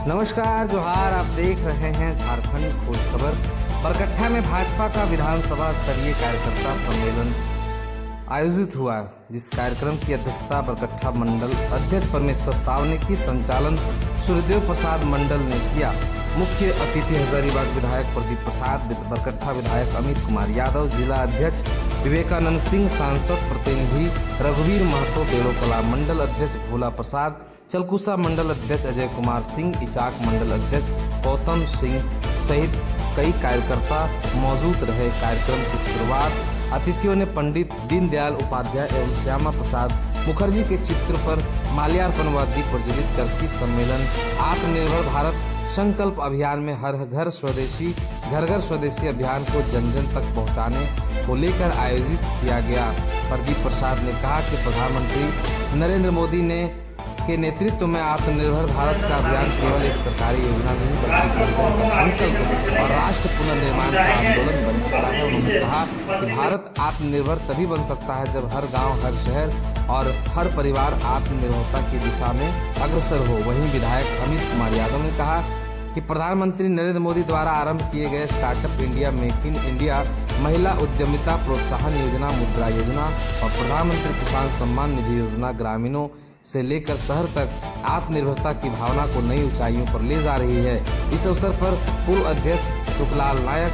नमस्कार, जोहार। आप देख रहे हैं झारखंड खोज खबर। बरकट्ठा में भाजपा का विधानसभा स्तरीय कार्यकर्ता सम्मेलन आयोजित हुआ, जिस कार्यक्रम की अध्यक्षता बरकट्ठा मंडल अध्यक्ष परमेश्वर साव ने की। संचालन सूर्यदेव प्रसाद मंडल ने किया। मुख्य अतिथि हजारीबाग विधायक प्रदीप प्रसाद, बरकट्ठा विधायक अमित कुमार यादव, जिला अध्यक्ष विवेकानंद सिंह, सांसद प्रतिनिधि रघुवीर महतो, बेड़ोकला मंडल अध्यक्ष भोला प्रसाद, चलकुसा मंडल अध्यक्ष अजय कुमार सिंह, इचाक मंडल अध्यक्ष गौतम सिंह सहित कई कार्यकर्ता मौजूद रहे। कार्यक्रम की शुरुआत अतिथियों ने पंडित दीनदयाल उपाध्याय एवं श्यामा प्रसाद मुखर्जी के चित्र पर माल्यार्पण व दीप प्रज्वलित करके सम्मेलन आत्मनिर्भर भारत संकल्प अभियान में हर घर स्वदेशी, घर घर स्वदेशी अभियान को जन जन तक पहुंचाने को लेकर आयोजित किया गया। प्रदीप प्रसाद ने कहा कि प्रधानमंत्री नरेंद्र मोदी के नेतृत्व में आत्मनिर्भर भारत का अभियान केवल एक सरकारी योजना नहीं, बल्कि जन जन का संकल्प और राष्ट्र पुनर्निर्माण का आंदोलन बन चुका है। उन्होंने कहा कि भारत आत्मनिर्भर तभी बन सकता है जब हर गांव, हर शहर और हर परिवार आत्मनिर्भरता की दिशा में अग्रसर हो। वहीं विधायक अमित कुमार यादव ने कहा कि प्रधानमंत्री नरेंद्र मोदी द्वारा आरंभ किए गए startup India, make in India, महिला उद्यमिता प्रोत्साहन योजना, मुद्रा योजना और प्रधानमंत्री किसान सम्मान निधि योजना ग्रामीणों से लेकर शहर तक आत्मनिर्भरता की भावना को नई ऊंचाइयों पर ले जा रही है। इस अवसर पर पूर्व अध्यक्ष रुकलाल नायक,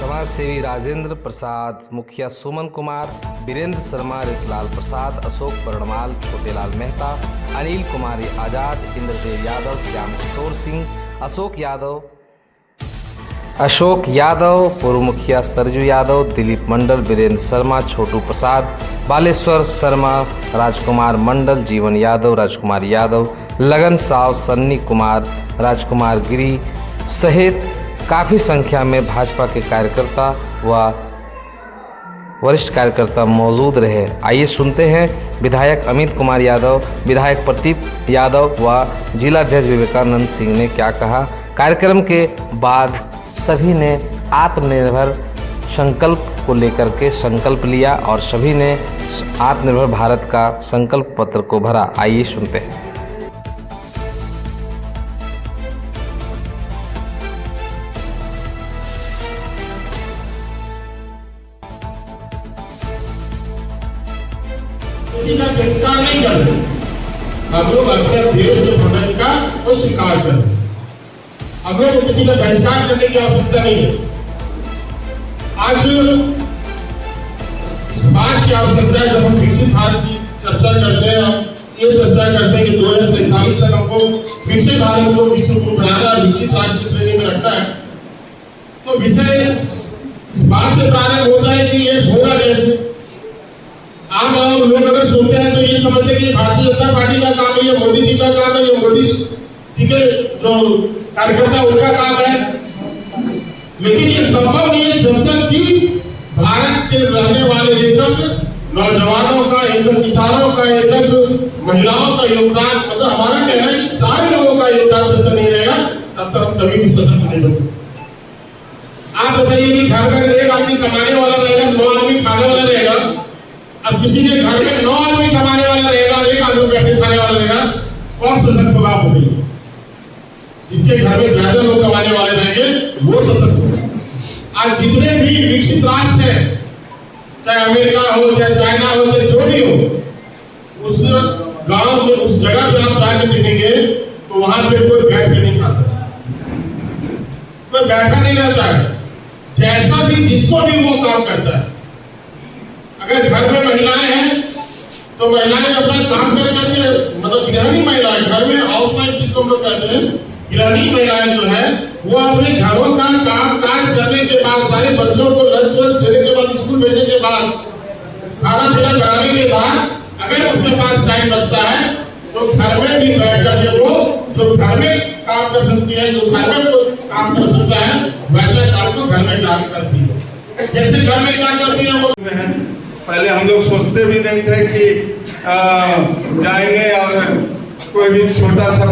समाज सेवी राजेंद्र प्रसाद, मुखिया सुमन कुमार, वीरेंद्र शर्मा, रितलाल प्रसाद, अशोक वर्णमाल, छोटेलाल मेहता, अनिल कुमार आजाद, इंद्रदेव यादव, श्याम किशोर सिंह, अशोक यादव, पूर्व मुखिया सरजू यादव, दिलीप मंडल, वीरेंद्र शर्मा, छोटू प्रसाद, बालेश्वर शर्मा, राजकुमार मंडल, जीवन यादव, राजकुमार यादव, लगन साव, सन्नी कुमार, राजकुमार गिरी सहित काफ़ी संख्या में भाजपा के कार्यकर्ता व वरिष्ठ कार्यकर्ता मौजूद रहे। आइए सुनते हैं विधायक अमित कुमार यादव, विधायक प्रदीप यादव व जिलाध्यक्ष विवेकानंद सिंह ने क्या कहा। कार्यक्रम के बाद सभी ने आत्मनिर्भर संकल्प को लेकर के संकल्प लिया और सभी ने आत्मनिर्भर भारत का संकल्प पत्र को भरा। आइए सुनते हैं। किसी का तिरस्कार नहीं करते, हम लोग अपने देश के प्रोडक्ट का वो स्वीकार करते। हम लोग किसी का बहिष्कार करने की आवश्यकता नहीं है। आज इस बात की आवश्यकता है, जब हम विकसित भारत की चर्चा करते हैं, ये चर्चा करते हैं कि 2047 तक हमको विकसित भारत को विश्व को बनाना, विकसित राज्य की श्रेणी में रखना है, तो विषय इस बात से प्रारंभ होता है कि ये होगा कैसे। आम लोग अगर सुनते हैं तो ये समझते हैं कि भारतीय जनता पार्टी का काम है, ये मोदी जी का काम है, ये मोदी जी के जो कार्यकर्ता उनका काम है। लेकिन ये संभव नहीं है जब तक कि भारत के रहने वाले एकक नौजवानों का, एकक किसानों का, एकक महिलाओं का योगदान, मतलब हमारा कहना है कि सारे लोगों का योगदान जब तक नहीं रहेगा तब तक हम कभी भी सशक्त नहीं बन सकते। आप बताइए कि घर में एक आदमी कमाने वाला रहेगा, 9 आदमी खाने वाला रहेगा। अब किसी के घर में 9 आदमी कमाने वाला रहेगा और 1 आदमी बैठे खाने वाला रहेगा, कौन सशक्त होगा? आप बताइए। इसके घर में ज्यादा लोग कमाने वाले रहेंगे, वो सशक्त होगा। आज जितने भी विकसित राष्ट्र हैं, चाहे अमेरिका हो, चाहे चाइना हो, चाहे जो भी हो, उस गांव में, उस जगह पे आप जाके देखेंगे तो वहां पे कोई बैठ के नहीं खाता, कोई बैठा नहीं रहता है। जैसा भी जिसको भी वो काम करता है। अगर घर में महिलाएं हैं तो महिलाएं अपना काम कर करके, मतलब गृहिणी महिलाएं, घर में हाउस वाइफ जिसको हम लोग कहते हैं, गृहिणी महिलाएं जो है वो अपने घरों का काम काज करने के बाद, सारे बच्चों को लंच वंच देने के बाद, स्कूल भेजने के बाद, खाना पीना कराने के बाद, अगर उनके पास टाइम बचता है तो घर में भी बैठ करके वो जो घर में काम कर सकती है, जो घर में वो काम कर सकता है, वैसा काम को घर में काम करती है। जैसे घर में क्या करती है वो। पहले हम लोग सोचते भी नहीं थे कि जाएंगे और कोई भी छोटा सा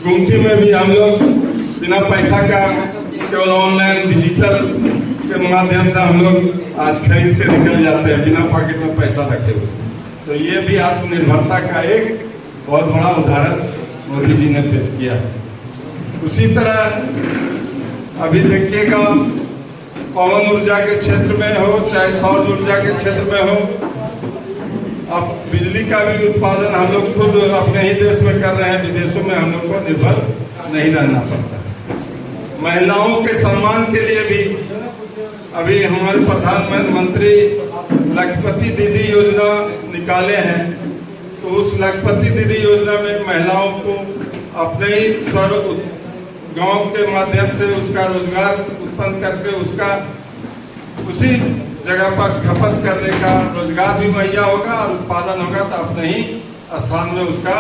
गुमटी में भी हम लोग बिना पैसा का केवल ऑनलाइन डिजिटल के माध्यम से हम लोग आज खरीद के निकल जाते हैं बिना पॉकेट में पैसा रखे हुए। तो ये भी आत्मनिर्भरता का एक बहुत बड़ा उदाहरण मोदी जी ने पेश किया है। उसी तरह अभी देखिएगा, पवन ऊर्जा के क्षेत्र में हो चाहे सौर ऊर्जा के क्षेत्र में हो, अब बिजली का भी उत्पादन हम लोग खुद अपने ही देश में कर रहे हैं, विदेशों में हम लोग को निर्भर नहीं रहना पड़ता। महिलाओं के सम्मान के लिए भी अभी हमारे प्रधानमंत्री लखपति दीदी योजना निकाले हैं, तो उस लखपति दीदी योजना में महिलाओं को अपने ही गांव के माध्यम से उसका रोजगार उत्पन्न करके उसका उसी जगह पर खपत करने का रोजगार भी मुहैया होगा और उत्पादन होगा, तो अपने ही स्थान में उसका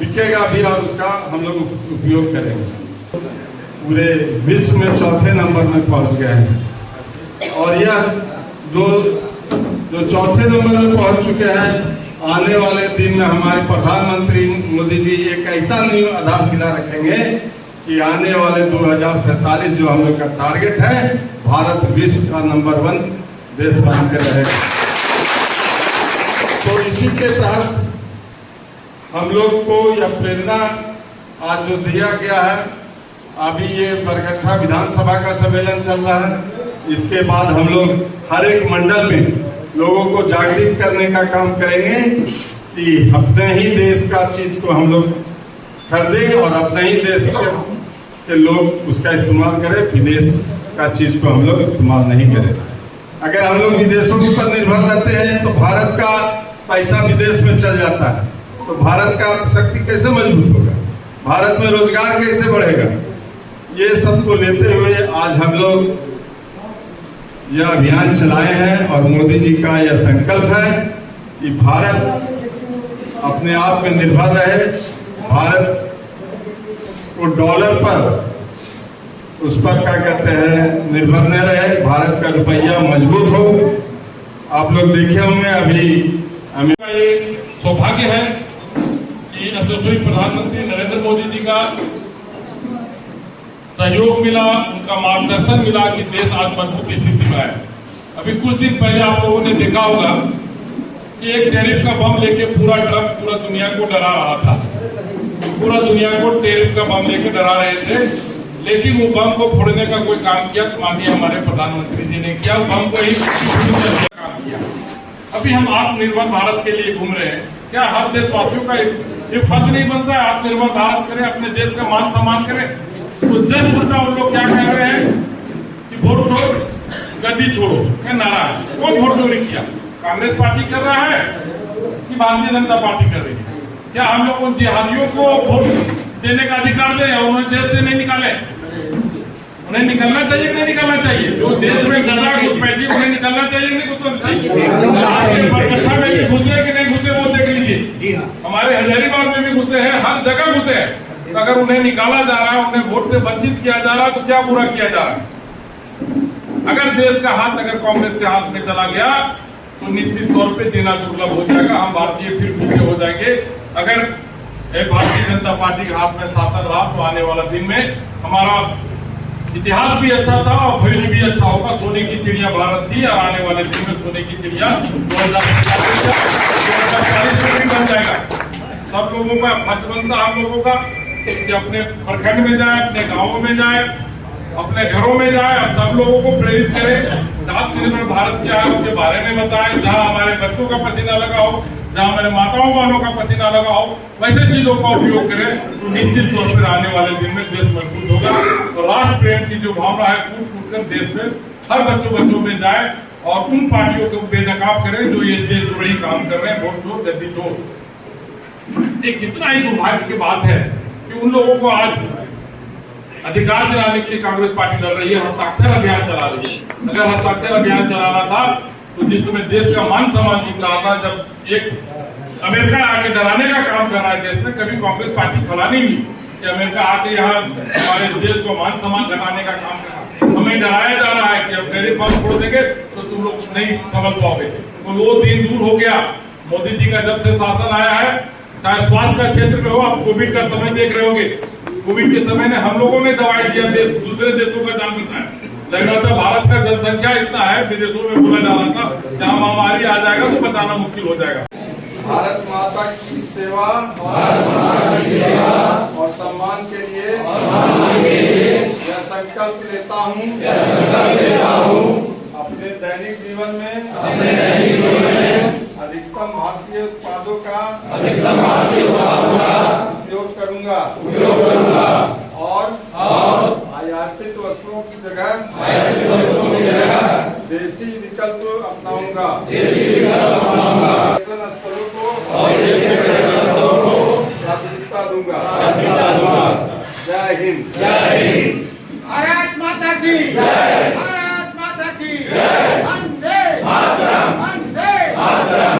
बिकेगा भी और उसका हम लोग उपयोग करेंगे। पूरे विश्व में चौथे नंबर में पहुंच गए हैं और यह जो चौथे नंबर में पहुंच चुके हैं, आने वाले दिन में हमारे प्रधानमंत्री मोदी जी एक ऐसा न्यू आधारशिला रखेंगे कि आने वाले 2047 जो हम लोग का टारगेट है, भारत विश्व का नंबर 1 देश बन के रहेगा। तो इसी के तहत हम लोग को यह प्रेरणा आज जो दिया गया है, अभी ये बरकट्ठा विधानसभा का सम्मेलन चल रहा है, इसके बाद हम लोग हर एक मंडल में लोगों को जागृत करने का काम करेंगे कि अपने ही देश का चीज को हम लोग खरीदें और अपने ही देश के लोग उसका इस्तेमाल करें, विदेश का चीज को हम लोग इस्तेमाल नहीं करें। अगर हम लोग विदेशों पर निर्भर रहते हैं तो भारत का पैसा विदेश में चल जाता है, तो भारत का शक्ति कैसे मजबूत होगा, भारत में रोजगार कैसे बढ़ेगा। ये सब को लेते हुए आज हम लोग यह अभियान चलाए हैं और मोदी जी का यह संकल्प है कि भारत अपने आप में निर्भर रहे, भारत को डॉलर पर उस पर क्या कहते हैं निर्भर न रहे, भारत का रुपया मजबूत हो। आप लोग देखे होंगे अभी का ये सौभाग्य है कि यशस्वी प्रधानमंत्री नरेंद्र मोदी जी का सहयोग मिला, उनका मार्गदर्शन मिला कि देश आज मजबूत स्थिति में है। अभी कुछ दिन पहले आप लोगों ने देखा होगा कि एक टैरिफ का बम लेके पूरा ट्रक पूरा दुनिया को डरा रहा था, पूरा दुनिया को टैरिफ का बम लेके डरा रहे थे, लेकिन वो बम को फोड़ने का कोई काम किया तो माननीय हमारे प्रधानमंत्री जी ने किया, बम को ही काम किया। अभी हम आत्मनिर्भर भारत के लिए घूम रहे हैं। क्या हर देशवासियों का ये फर्ज नहीं बनता है आत्मनिर्भर भारत करें, अपने देश का मान सम्मान करें? तो जस्ट उल्टा उन लोग क्या कह रहे हैं कि वोट छोड़ो गद्दी छोड़ो, क्या नारा है? कौन वोट चोरी किया? कांग्रेस पार्टी कर रहा है कि भारतीय जनता पार्टी कर रही है? क्या हम लोग उन जिहादियों को वोट देने का अधिकार दें और उन्हें देश से नहीं निकाले? उन्हें निकलना चाहिए कि नहीं निकलना चाहिए? जो देश में गदा घुसपैठी उन्हें निकलना चाहिए नहीं घुसना चाहिए? आपके बरकट्ठा में भी घुसे कि नहीं घुसे वो देख लीजिए, हमारे हजारीबाग में भी घुसे हैं, हर जगह घुसे हैं। अगर उन्हें निकाला जा रहा है, उन्हें वोट से वंचित किया जा रहा है, तो क्या बुरा किया जा रहा है? अगर देश का हाथ अगर कांग्रेस के हाथ में चला गया तो निश्चित तौर पे जीना दुर्लभ हो जाएगा, हम भारतीय फिर भूखे हो जाएंगे। अगर भारतीय जनता पार्टी के हाथ में शासन रहा तो आने वाला दिन में हमारा इतिहास भी अच्छा था और भविष्य भी अच्छा होगा। सोने की चिड़िया भारत थी और आने वाले दिन में सोने की चिड़िया 2040 में भी बन जाएगा। सब लोगों का फर्ज बनता हम लोगों का कि अपने प्रखंड में जाए, अपने गांवों में जाए, अपने घरों में जाए और सब लोगों को प्रेरित करें। आत्मनिर्भर भारत क्या है उसके बारे में बताएं। जहां हमारे बच्चों का पसीना लगा हो, जहां हमारे माताओं बहनों का पसीना लगा हो, वैसे चीजों का उपयोग करें तो निश्चित तौर पर आने वाले दिन में देश मजबूत होगा। तो राष्ट्र प्रेम की जो भावना है कूट कूट कर देश में हर बच्चों में जाए और उन पार्टियों को बेनकाब करें जो ये देशद्रोही काम कर रहे हैं, वोट चोर गद्दी चोर। ये कितना ही दुर्भाग्य की बात है कि उन लोगों को आज अधिकार दिलाने के लिए कांग्रेस पार्टी लड़ रही है, हस्ताक्षर अभियान चला रही है। अगर हस्ताक्षर अभियान चलाना था तो जिस समय देश का मान सम्मान जीत रहा था, जब एक अमेरिका आके डराने का काम कर रहा है देश में, कभी कांग्रेस पार्टी खड़ा नहीं हुई कि अमेरिका आके यहाँ हमारे देश को मान सम्मान घटाने का काम कर रहा है। हमें डराया जा रहा है कि अब टैरिफ बम छोड़ देंगे तो तुम लोग नहीं समझ पाओगे। तो वो दिन दूर हो गया। मोदी जी का जब से शासन आया है, चाहे स्वास्थ्य का क्षेत्र में हो, आप कोविड का समय देख रहे होंगे, कोविड के समय में हम लोगों ने दवाई दिया, दूसरे देशों का जान बचाया। लग रहा था भारत का जनसंख्या इतना है, विदेशों में बोला जा रहा था जहां महामारी आ जाएगा तो बचाना मुश्किल हो जाएगा। भारत माता की सेवा और सम्मान के लिए यह संकल्प लेता हूँ अपने दैनिक जीवन में अधिकतम भारतीय उत्पादों का उपयोग करूंगा और आयातित वस्तुओं की जगह देसी विकल्प अपनाऊंगा। पर्यटन स्थलों को प्राथमिकता दूंगा। जय हिंद। भारत माता की जय। भारत माता की जय।